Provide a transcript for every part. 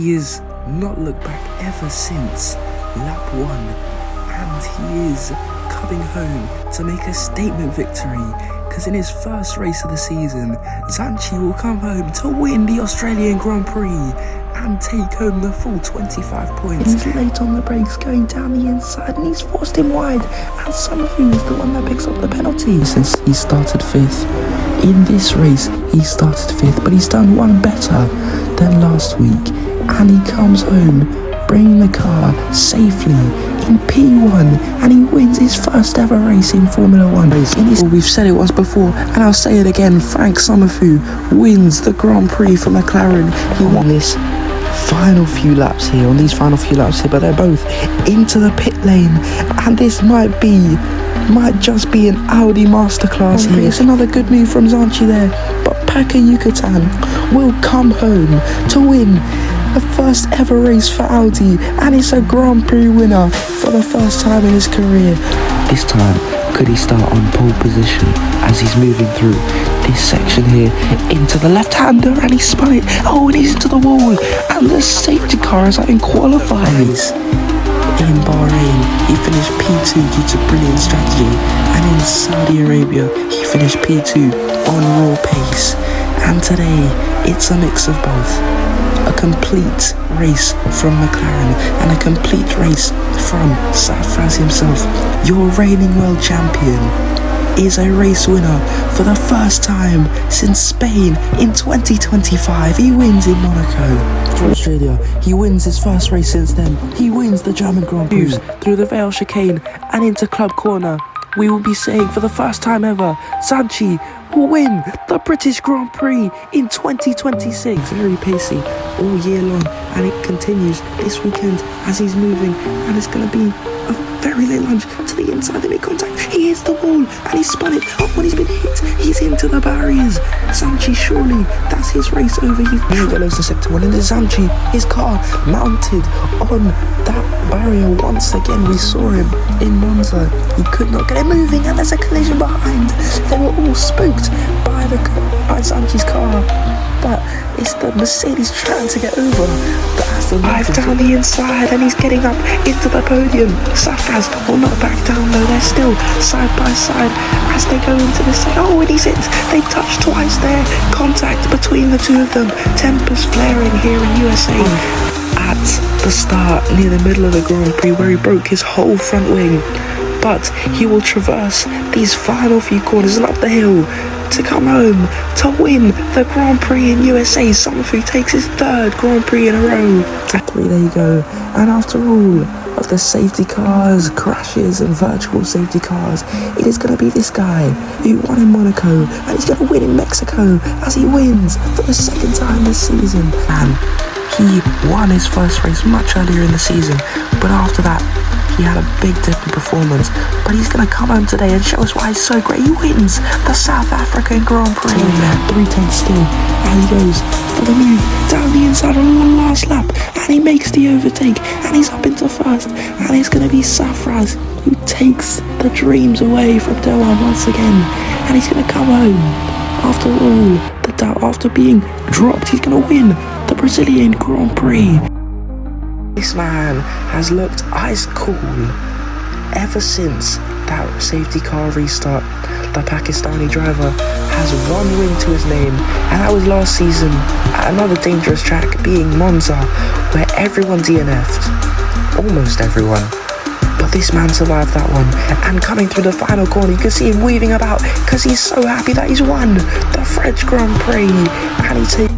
He has not looked back ever since lap 1, and he is coming home to make a statement victory, because in his first race of the season, Zanchi will come home to win the Australian Grand Prix and take home the full 25 points. He's late on the brakes, going down the inside, and he's forced him wide, and Summerfu is the one that picks up the penalty. Since he started 5th in this race, he started 5th, but he's done one better than last week, and he comes home bringing the car safely in P1, and he wins his first ever race in Formula 1. We've said it once before, and I'll say it again, Frank Summerfu wins the Grand Prix for McLaren. He won this final few laps here, but they're both into the pit lane, and this might just be an Audi masterclass here. It's another good move from Zanchi there, but Paka Yucatan will come home to win the first ever race for Audi, and it's a Grand Prix winner for the first time in his career. This time, could he start on pole position as he's moving through this section here into the left-hander, and he spun it, and he's into the wall, and the safety car is in qualifying. In Bahrain, he finished P2 due to brilliant strategy, and in Saudi Arabia, he finished P2 on raw pace, and today, it's a mix of both. A complete race from McLaren and a complete race from Safraz himself. Your reigning world champion is a race winner for the first time since Spain in 2025. He wins in Monaco. For Australia, he wins his first race since then. He wins the German Grand Prix through the Vale chicane and into Club Corner. We will be saying for the first time ever, Zanchi will win the British Grand Prix in 2026. Very pacey all year long, and it continues this weekend as he's moving, and it's going to be a very late lunge to the inside. They make contact, he hits the wall, and he spun it up when he's been hit. He's into the barriers. Zanchi, surely that's his race over. He's goes to sector 1, and Zanchi, his car mounted on that barrier once again. We saw him in Monza, he could not get it moving, and there's a collision behind. They were all spooked by Zanchi's car, but it's the Mercedes trying to get over the Aston Martin. Down the inside, and he's getting up into the podium. Safraz will not back down though. They're still side by side as they go into the second. Oh, and he's hit. They've touched twice there. Contact between the two of them. Tempers flaring here in USA. At the start, near the middle of the Grand Prix, where he broke his whole front wing, but he will traverse these final few corners and up the hill to come home to win the Grand Prix in USA. Summerfu takes his 3rd Grand Prix in a row. There you go. And after all of the safety cars, crashes and virtual safety cars, it is going to be this guy who won in Monaco, and he's going to win in Mexico as he wins for the 2nd time this season. And he won his first race much earlier in the season, but after that he had a big dip in performance. But he's going to come home today and show us why he's so great. He wins the South African Grand Prix. 3/10 still, and he goes for the move down the inside on the last lap, and he makes the overtake, and he's up into 1st, and it's going to be Safraz who takes the dreams away from Dohan once again, and he's going to come home. After all the doubt, after being dropped, he's going to win the Brazilian Grand Prix. This man has looked ice cool ever since that safety car restart. The Pakistani driver has one win to his name, and that was last season at another dangerous track, being Monza, where everyone DNF'd. Almost everyone. But this man survived that one, and coming through the final corner, you can see him weaving about because he's so happy that he's won the French Grand Prix, and he takes.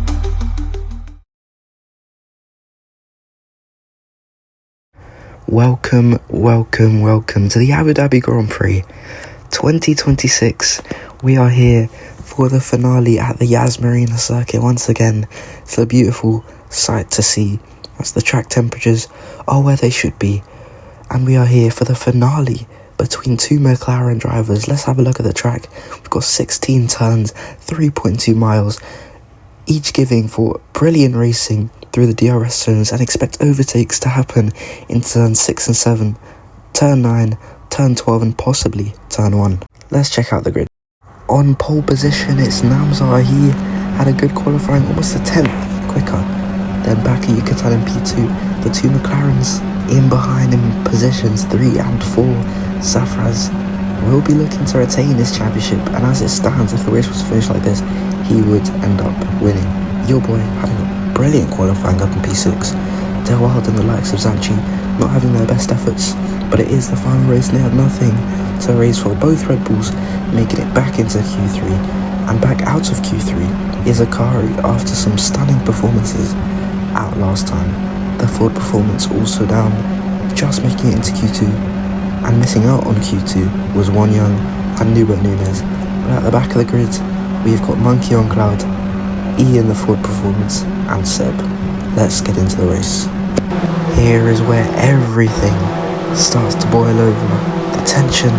Welcome to the Abu Dhabi Grand Prix 2026. We are here for the finale at the Yas Marina circuit once again. It's a beautiful sight to see as the track temperatures are where they should be. And we are here for the finale between two McLaren drivers. Let's have a look at the track. We've got 16 turns, 3.2 miles, each giving for brilliant racing through the DRS zones, and expect overtakes to happen in turn 6 and 7, turn 9, turn 12 and possibly turn 1. Let's check out the grid. On pole position, it's Namzar. He had a good qualifying, almost a 10th quicker Then back at Yucatan in P2, the two McLarens in behind in positions 3 and 4. Safraz will be looking to retain this championship, and as it stands, if the race was to finish like this, he would end up winning. Your boy having a brilliant qualifying up in P6. Del Wild and the likes of Zanchi not having their best efforts, but it is the final race and they had nothing to race for. Both Red Bulls making it back into Q3, and back out of Q3 is Akari after some stunning performances out last time. The Ford performance also down, just making it into Q2, and missing out on Q2 was Wan Young and Nubert Nunez. But at the back of the grid, we've got Monkey on Cloud, E in the Ford performance, and Seb. Let's get into the race. Here is where everything starts to boil over. The tension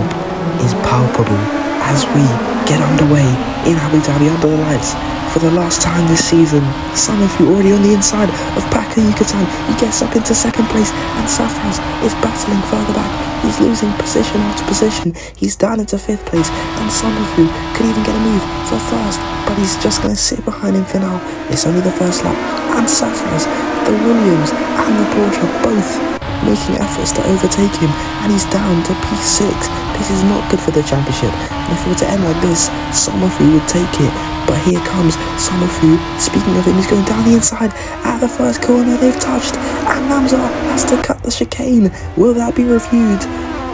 is palpable as we get underway in Abu Dhabi under the lights. For the last time this season, some of you already on the inside of Paco Yucatan. He gets up into second place, and Safraz is battling further back. He's losing position after position. He's down into 5th place, and some of you could even get a move for first, but he's just going to sit behind him for now. It's only the first lap, and Safraz, the Williams and the Porsche both making efforts to overtake him, and he's down to P6. This is not good for the championship, and if it were to end like this, some of you would take it. But here comes Somafu. Speaking of him, he's going down the inside at the first corner. They've touched, and Namzar has to cut the chicane. Will that be reviewed?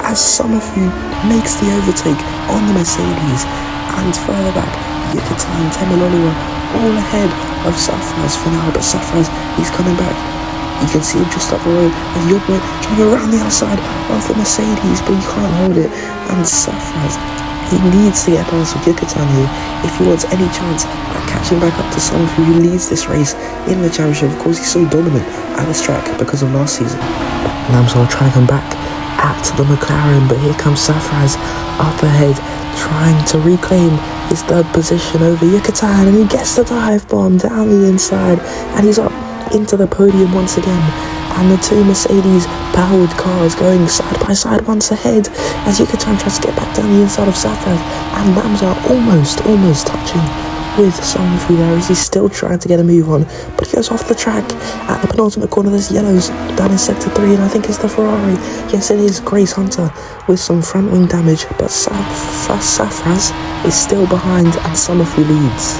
As Somafu makes the overtake on the Mercedes, and further back, Yucatan, Temiloliwa all ahead of Safraz for now. But Safraz, he's coming back. You can see him just up the road, and your boy trying to go around the outside of the Mercedes, but he can't hold it. And Safraz, he needs to get past Yucatan here if he wants any chance at catching back up to someone who leads this race in the championship. Of course, he's so dominant at this track because of last season. Namsar trying to come back at the McLaren, but here comes Safraz up ahead, trying to reclaim his 3rd position over Yucatan, and he gets the dive bomb down the inside, and he's up into the podium once again. And the two Mercedes powered cars going side by side once ahead as Yucatan tries to get back down the inside of Safraz, and Namzar almost touching with Somafu there as he's still trying to get a move on, but he goes off the track at the penultimate corner. There's yellows down in sector 3, and I think it's the Ferrari. Yes, it is Grace Hunter with some front wing damage, but Safraz is still behind, and Somafu leads.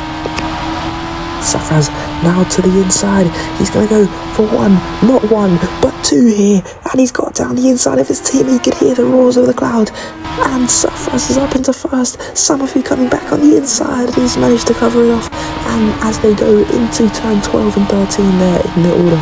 Safraz now to the inside. He's going to go for not one, but 2 here. And he's got down the inside of his team. He could hear the roars of the crowd. And Safraz is up into first. Somafu coming back on the inside. He's managed to cover it off. And as they go into turn 12 and 13 there in the order,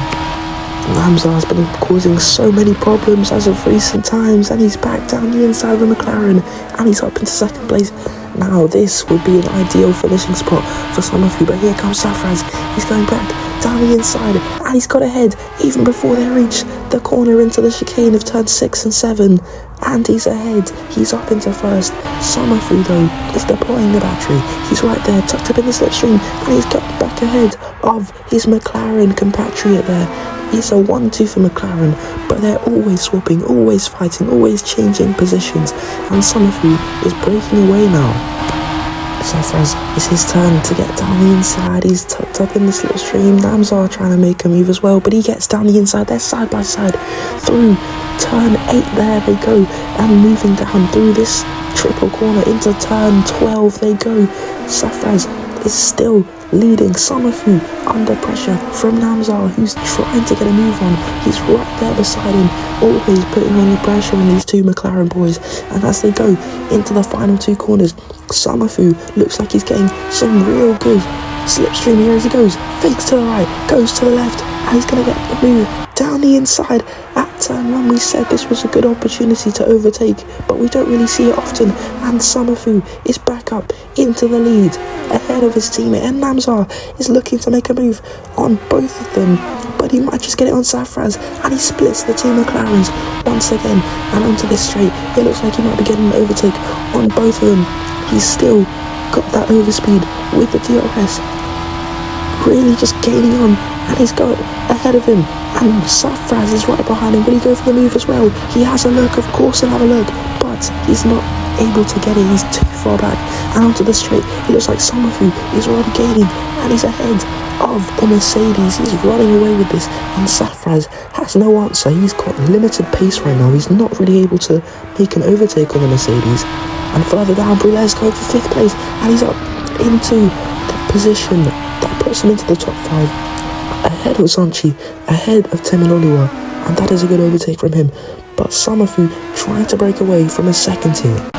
Namzar has been causing so many problems as of recent times, and he's back down the inside of the McLaren, and he's up into second place. Now this would be an ideal finishing spot for Somafu, but here comes Safraz. He's going back down the inside, and he's got ahead even before they reach the corner into the chicane of turn 6 and 7, and he's ahead. He's up into first. Somafu though is deploying the battery. He's right there, tucked up in the slipstream, and he's got back ahead of his McLaren compatriot there. It's a 1-2 for McLaren, but they're always swapping, always fighting, always changing positions, and Somafu is breaking away now. Safraz, it's his turn to get down the inside. He's tucked up in the slipstream. Namzar trying to make a move as well, but he gets down the inside. They're side by side through turn 8. There they go, and moving down through this triple corner into turn 12 they go. Safraz is still leading. Somafu under pressure from Namzar, who's trying to get a move on. He's right there beside him, always putting on the pressure on these two McLaren boys. And as they go into the final 2 corners, Somafu looks like he's getting some real good slipstream here as he goes. Fakes to the right, goes to the left, and he's going to get the move down the inside at turn 1. We said this was a good opportunity to overtake, but we don't really see it often. And Somafu is back up into the lead ahead of his teammate, and Namzar is looking to make a move on both of them, but he might just get it on Safraz, and he splits the two McLarens once again. And onto this straight, it looks like he might be getting an overtake on both of them. He's still got that overspeed with the DRS, really just gaining on, and he's got ahead of him, and Safraz is right behind him. Will he go for the move as well? He has a look, of course he'll have a look, but he's not able to get it. He's too far back, and onto the straight, it looks like Somafu is already gaining, and he's ahead of the Mercedes. He's running away with this, and Safraz has no answer. He's got limited pace right now. He's not really able to make an overtake on the Mercedes. And further down, Brulez going for 5th place, and he's up into the position that puts him into the top 5, ahead of Zanchi, ahead of Teminoliwa, and that is a good overtake from him. But Samafu trying to break away from a second here.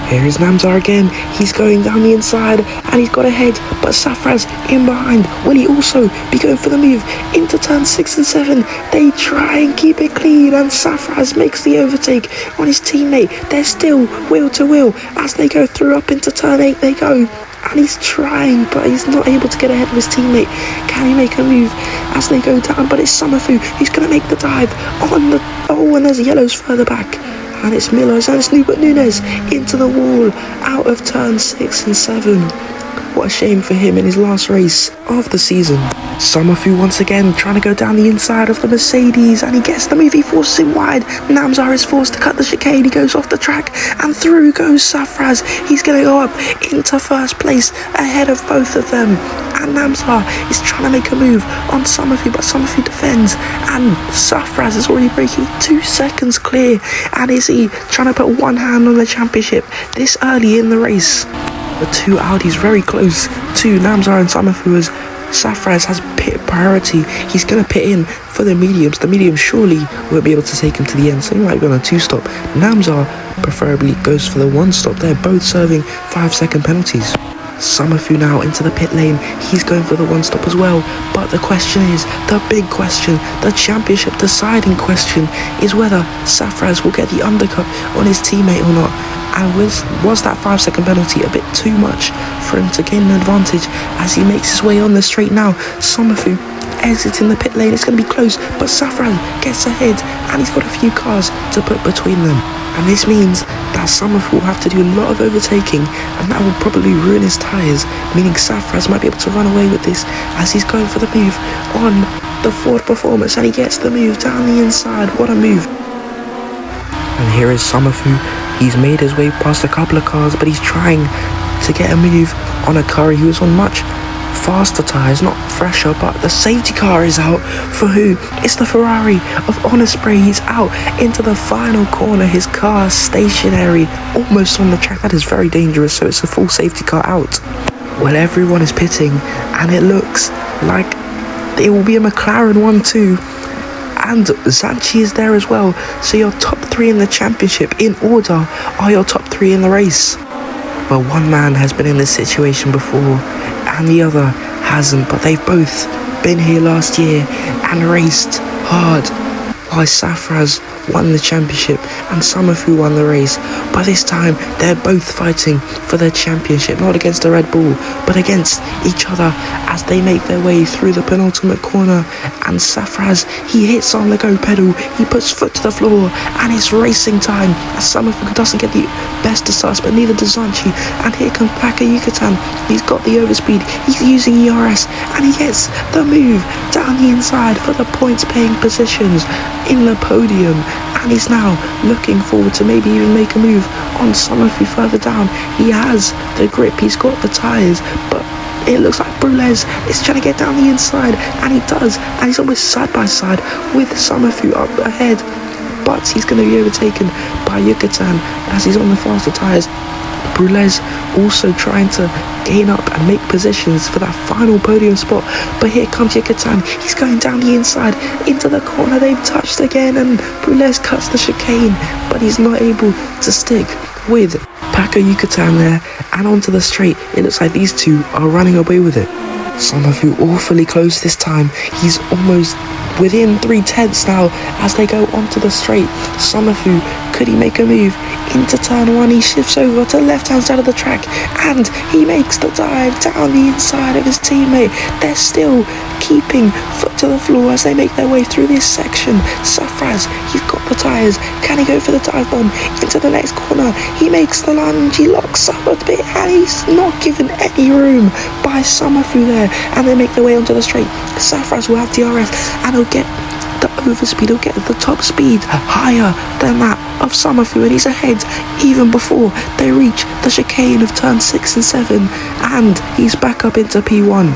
Here is Namzar again. He's going down the inside and he's got ahead, but Safraz in behind. Will he also be going for the move into turn 6 and 7? They try and keep it clean, and Safraz makes the overtake on his teammate. They're still wheel to wheel as they go through. Up into turn 8 they go, and he's trying, but he's not able to get ahead of his teammate. Can he make a move as they go down? But it's Samafu who's going to make the dive on the... Oh, and there's yellows further back. And it's Milos and it's Nubert Nunes into the wall out of turn 6 and 7. What a shame for him in his last race of the season. Samafu once again trying to go down the inside of the Mercedes, and he gets the move. He forces him wide. Namzar is forced to cut the chicane. He goes off the track and through goes Safraz. He's going to go up into first place ahead of both of them. And Namzar is trying to make a move on Samafu, but Samafu defends, and Safraz is already breaking 2 seconds clear. And is he trying to put one hand on the championship this early in the race? The two Audis very close to Namzar and Samafu as Safraz has pit priority. He's going to pit in for the mediums. The mediums surely won't be able to take him to the end, so he might be on a 2-stop. Namzar preferably goes for the 1-stop. They're both serving 5-second penalties. Samafu now into the pit lane. He's going for the 1-stop as well. But the question is, the big question, the championship deciding question, is whether Safraz will get the undercut on his teammate or not. And was that 5-second penalty a bit too much for him to gain an advantage as he makes his way on the straight now? Samafu exiting the pit lane. It's going to be close, but Safraz gets ahead and he's got a few cars to put between them. And this means that Samafu will have to do a lot of overtaking, and that will probably ruin his tyres, meaning Safraz might be able to run away with this as he's going for the move on the Ford Performance, and he gets the move down the inside. What a move. And here is Samafu. He's made his way past a couple of cars, but he's trying to get a move on a car who is on much faster tyres, not fresher, but the safety car is out. For who? It's the Ferrari of Honor-Spray. He's out into the final corner. His car stationary, almost on the track. That is very dangerous, so it's a full safety car out. Well, everyone is pitting, and it looks like it will be a McLaren 1-2. And Zanchi is there as well. So your top 3 in the championship in order are your top 3 in the race. Well, one man has been in this situation before and the other hasn't, but they've both been here last year and raced hard. Why Safraz won the championship and Samafu won the race. By this time, they're both fighting for their championship, not against the Red Bull, but against each other as they make their way through the penultimate corner. And Safraz, he hits on the go pedal, he puts foot to the floor, and it's racing time as Samafu doesn't get the best of starts, but neither does Zanchi. And here comes Paco Yucatan. He's got the overspeed, he's using ERS, and he gets the move down the inside for the points paying positions in the podium. And he's now looking forward to maybe even make a move on Samafu further down. He has the grip, he's got the tyres, but it looks like Brulez is trying to get down the inside, and he does, and he's almost side by side with Samafu up ahead, but he's going to be overtaken by Yucatan as he's on the faster tyres. Brulez also trying to gain up and make positions for that final podium spot, but here comes Yucatan. He's going down the inside into the corner. They've touched again, and Brulez cuts the chicane, but he's not able to stick with Paco Yucatan there, and onto the straight. It looks like these two are running away with it. Samafu awfully close this time. He's almost within 3/10 now as they go onto the straight. Samafu, could he make a move into turn 1? He shifts over to the left hand side of the track and he makes the dive down the inside of his teammate. They're still keeping foot to the floor as they make their way through this section. Safraz, he's got the tyres. Can he go for the dive bomb into the next corner? He makes the lunge, he locks up a bit, and he's not given any room by Samafu there, and they make their way onto the straight. Safraz will have DRS and he'll get the overspeed, he'll get the top speed higher than that of Samafu, and he's ahead even before they reach the chicane of turn 6 and 7, and he's back up into P1.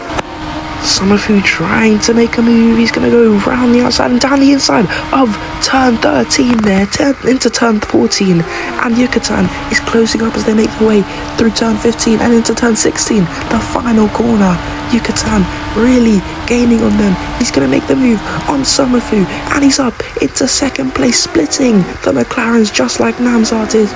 Summerfu trying to make a move. He's going to go round the outside and down the inside of turn 13 there, into turn 14. And Yucatan is closing up as they make their way through turn 15 and into turn 16, the final corner. Yucatan really gaining on them. He's going to make the move on Summerfu, and he's up into second place, splitting the McLarens just like Namzar did.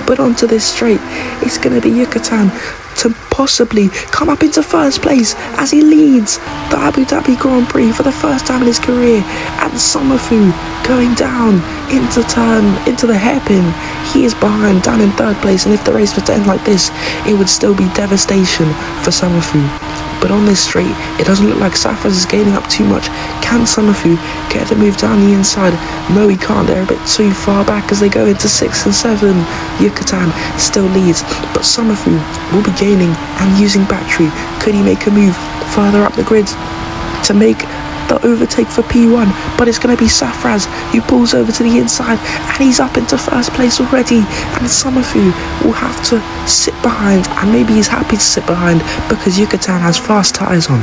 But onto this straight, it's going to be Yucatan to possibly come up into first place as he leads the Abu Dhabi Grand Prix for the first time in his career. And Summerfu going down into the hairpin. He is behind, down in third place, and if the race was to end like this, it would still be devastation for Summerfu. But on this straight, it doesn't look like Safraz is gaining up too much. Can Summerfu get the move down the inside? No, he can't. They're a bit too far back as they go into 6 and 7. Yucatan still leads, but Summerfu will be gaining and using battery. Could he make a move further up the grid to make the overtake for P1? But it's going to be Safraz who pulls over to the inside, and he's up into first place already. And Summerfu will have to sit behind, and maybe he's happy to sit behind because Yucatan has fast tyres on.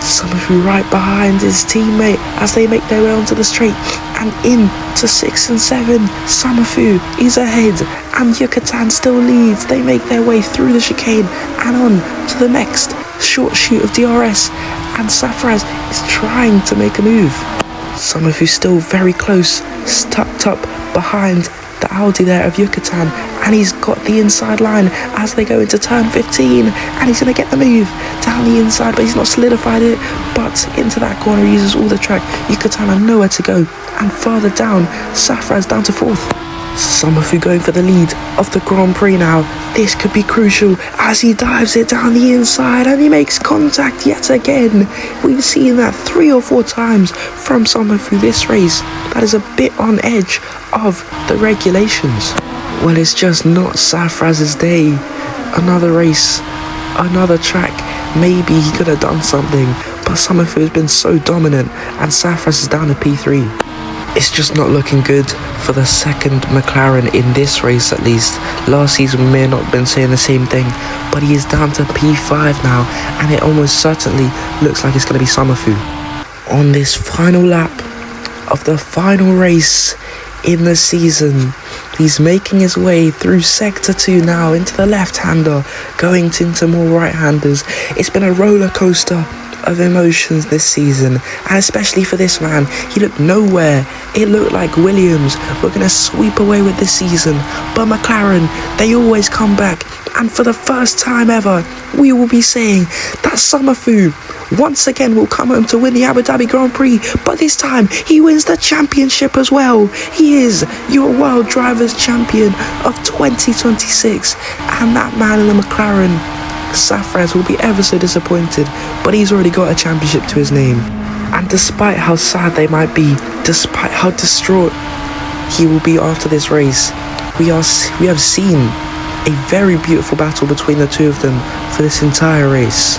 Summerfu right behind his teammate as they make their way onto the straight and into 6 and 7. Summerfu is ahead and Yucatan still leads. They make their way through the chicane and on to the next short shoot of DRS, and Safraz is trying to make a move. Summerfu still very close, tucked up behind the Audi there of Yucatan, and he's got the inside line as they go into turn 15, and he's going to get the move down the inside, but he's not solidified it. But into that corner, he uses all the track. Yucatan are nowhere to go, and further down, Safraz down to 4th. Summerfu going for the lead of the Grand Prix now. This could be crucial as he dives it down the inside and he makes contact yet again. We've seen that 3 or 4 times from Summerfu this race. That is a bit on edge of the regulations. Well, it's just not Safraz's day. Another race, another track. Maybe he could have done something, but Summerfu has been so dominant and Safraz is down to P3. It's just not looking good for the second McLaren in this race, at least. Last season we may not have been saying the same thing, but he is down to P5 now, and it almost certainly looks like it's going to be Summerfu. On this final lap of the final race in the season, he's making his way through Sector 2 now into the left-hander, going into more right-handers. It's been a roller coaster of emotions this season, and especially for this man. He looked nowhere. It looked like Williams were going to sweep away with this season, but McLaren, they always come back, and for the first time ever we will be saying that Summerfu once again will come home to win the Abu Dhabi Grand Prix, but this time he wins the championship as well. He is your World Drivers' Champion of 2026, and that man in the McLaren, Safraz, will be ever so disappointed, but he's already got a championship to his name. And despite how sad they might be, despite how distraught he will be after this race, we have seen a very beautiful battle between the two of them for this entire race.